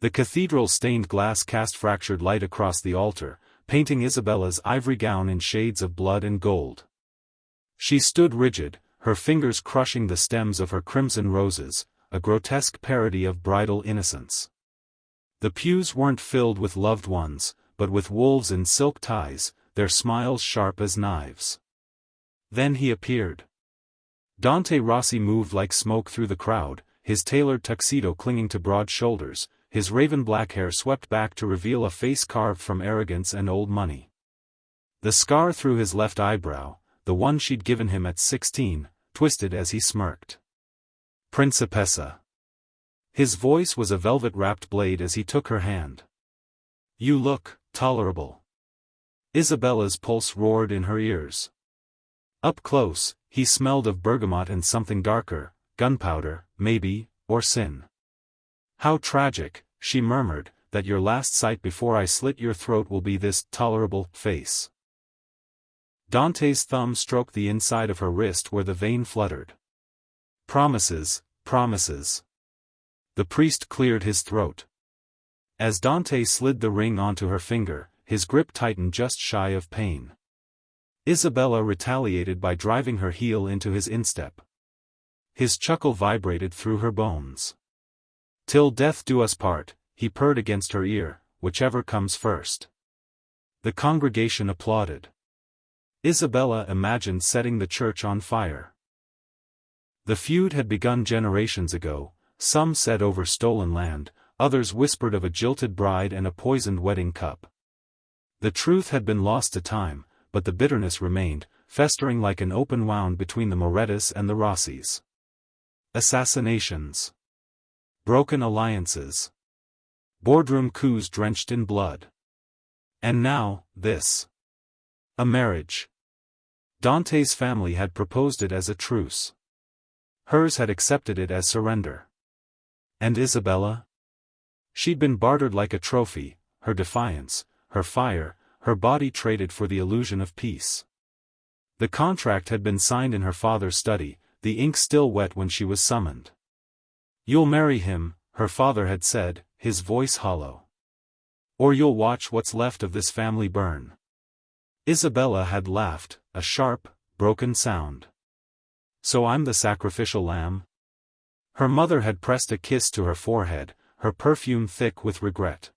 The cathedral stained glass cast fractured light across the altar, painting Isabella's ivory gown in shades of blood and gold. She stood rigid, her fingers crushing the stems of her crimson roses, a grotesque parody of bridal innocence. The pews weren't filled with loved ones, but with wolves in silk ties, their smiles sharp as knives. Then he appeared. Dante Rossi moved like smoke through the crowd, his tailored tuxedo clinging to broad shoulders, his raven black hair swept back to reveal a face carved from arrogance and old money. The scar through his left eyebrow, the one she'd given him at 16, twisted as he smirked. Principessa. His voice was a velvet-wrapped blade as he took her hand. You look tolerable. Isabella's pulse roared in her ears. Up close, he smelled of bergamot and something darker, gunpowder, maybe, or sin. How tragic, she murmured, that your last sight before I slit your throat will be this tolerable face. Dante's thumb stroked the inside of her wrist where the vein fluttered. Promises, promises. The priest cleared his throat. As Dante slid the ring onto her finger, his grip tightened just shy of pain. Isabella retaliated by driving her heel into his instep. His chuckle vibrated through her bones. Till death do us part, he purred against her ear, whichever comes first. The congregation applauded. Isabella imagined setting the church on fire. The feud had begun generations ago, some said over stolen land, others whispered of a jilted bride and a poisoned wedding cup. The truth had been lost to time, but the bitterness remained, festering like an open wound between the Morettas and the Rossis. Assassinations. Broken alliances. Boardroom coups drenched in blood. And now, this. A marriage. Dante's family had proposed it as a truce. Hers had accepted it as surrender. And Isabella? She'd been bartered like a trophy, her defiance, her fire, her body traded for the illusion of peace. The contract had been signed in her father's study, the ink still wet when she was summoned. You'll marry him, her father had said, his voice hollow. Or you'll watch what's left of this family burn. Isabella had laughed, a sharp, broken sound. So I'm the sacrificial lamb? Her mother had pressed a kiss to her forehead, her perfume thick with regret.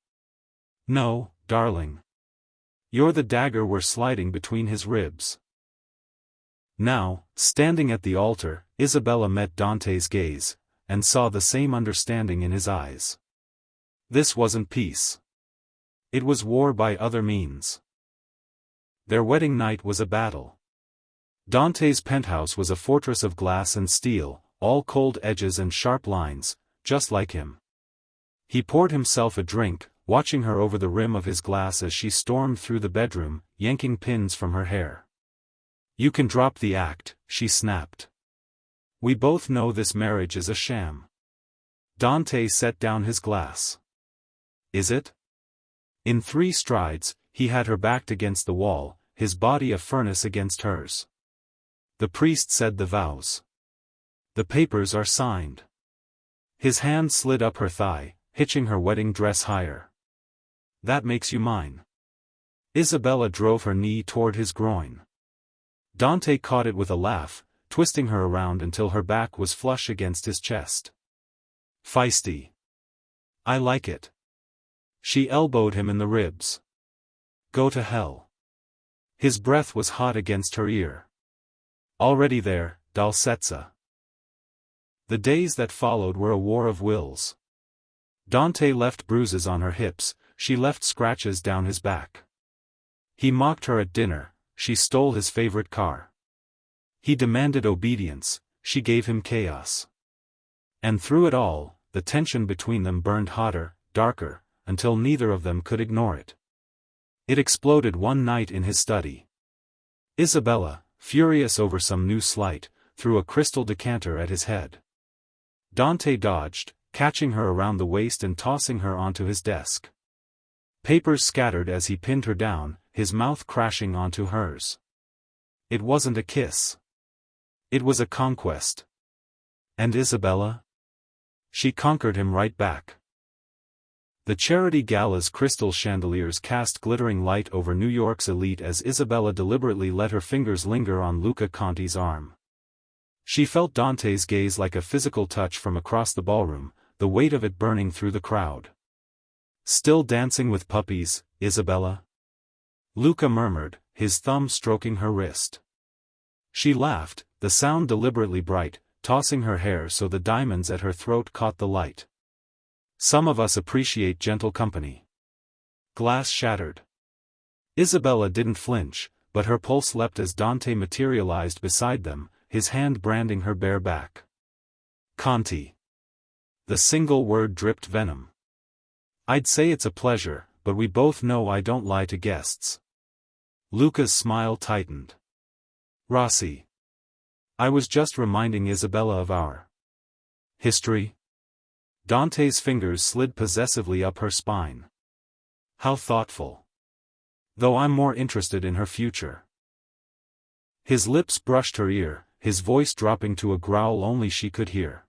No, darling. You're the dagger we're sliding between his ribs. Now, standing at the altar, Isabella met Dante's gaze, and saw the same understanding in his eyes. This wasn't peace. It was war by other means. Their wedding night was a battle. Dante's penthouse was a fortress of glass and steel, all cold edges and sharp lines, just like him. He poured himself a drink, watching her over the rim of his glass as she stormed through the bedroom, yanking pins from her hair. You can drop the act, she snapped. We both know this marriage is a sham. Dante set down his glass. Is it? In 3 strides, he had her backed against the wall, his body a furnace against hers. The priest said the vows. The papers are signed. His hand slid up her thigh, hitching her wedding dress higher. That makes you mine. Isabella drove her knee toward his groin. Dante caught it with a laugh, twisting her around until her back was flush against his chest. Feisty. I like it. She elbowed him in the ribs. Go to hell. His breath was hot against her ear. Already there, Dolcezza. The days that followed were a war of wills. Dante left bruises on her hips, she left scratches down his back. He mocked her at dinner, she stole his favorite car. He demanded obedience, she gave him chaos. And through it all, the tension between them burned hotter, darker, until neither of them could ignore it. It exploded one night in his study. Isabella, furious over some new slight, threw a crystal decanter at his head. Dante dodged, catching her around the waist and tossing her onto his desk. Papers scattered as he pinned her down, his mouth crashing onto hers. It wasn't a kiss. It was a conquest. And Isabella? She conquered him right back. The charity gala's crystal chandeliers cast glittering light over New York's elite as Isabella deliberately let her fingers linger on Luca Conti's arm. She felt Dante's gaze like a physical touch from across the ballroom, the weight of it burning through the crowd. "Still dancing with puppies, Isabella?" Luca murmured, his thumb stroking her wrist. She laughed, the sound deliberately bright, tossing her hair so the diamonds at her throat caught the light. "Some of us appreciate gentle company." Glass shattered. Isabella didn't flinch, but her pulse leapt as Dante materialized beside them, his hand branding her bare back. "Conti." The single word dripped venom. "I'd say it's a pleasure, but we both know I don't lie to guests." Luca's smile tightened. "Rossi. I was just reminding Isabella of our history." Dante's fingers slid possessively up her spine. "How thoughtful. Though I'm more interested in her future." His lips brushed her ear, his voice dropping to a growl only she could hear.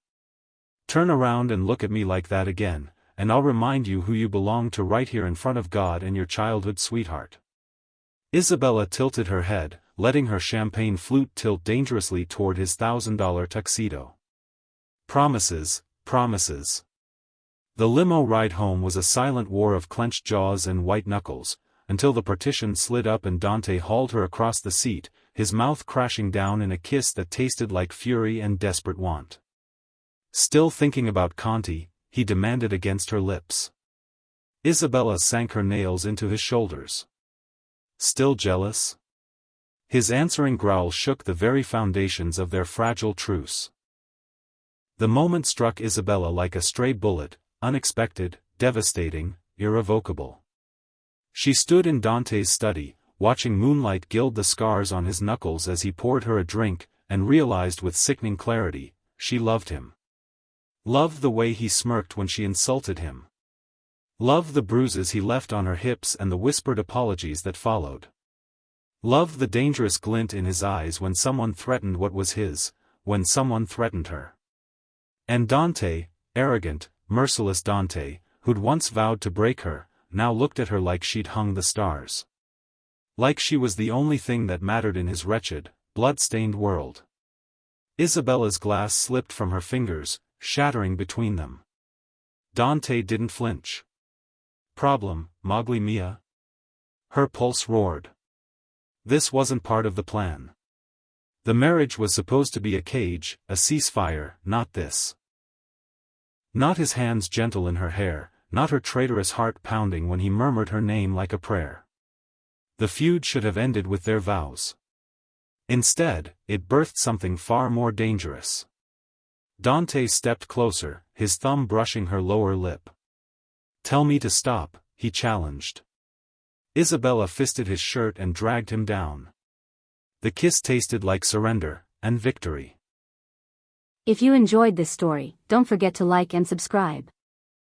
"Turn around and look at me like that again, and I'll remind you who you belong to right here in front of God and your childhood sweetheart." Isabella tilted her head, letting her champagne flute tilt dangerously toward his $1,000 tuxedo. "Promises, promises." The limo ride home was a silent war of clenched jaws and white knuckles, until the partition slid up and Dante hauled her across the seat, his mouth crashing down in a kiss that tasted like fury and desperate want. "Still thinking about Conti?" he demanded against her lips. Isabella sank her nails into his shoulders. "Still jealous?" His answering growl shook the very foundations of their fragile truce. The moment struck Isabella like a stray bullet, unexpected, devastating, irrevocable. She stood in Dante's study, watching moonlight gild the scars on his knuckles as he poured her a drink, and realized with sickening clarity, she loved him. Loved the way he smirked when she insulted him. Loved the bruises he left on her hips and the whispered apologies that followed. Loved the dangerous glint in his eyes when someone threatened what was his, when someone threatened her. And Dante, arrogant, merciless Dante, who'd once vowed to break her, now looked at her like she'd hung the stars. Like she was the only thing that mattered in his wretched, blood-stained world. Isabella's glass slipped from her fingers, shattering between them. Dante didn't flinch. "Problem, Mogli Mia?" Her pulse roared. This wasn't part of the plan. The marriage was supposed to be a cage, a ceasefire, not this. Not his hands gentle in her hair, not her traitorous heart pounding when he murmured her name like a prayer. The feud should have ended with their vows. Instead, it birthed something far more dangerous. Dante stepped closer, his thumb brushing her lower lip. "Tell me to stop," he challenged. Isabella fisted his shirt and dragged him down. The kiss tasted like surrender, and victory. If you enjoyed this story, don't forget to like and subscribe.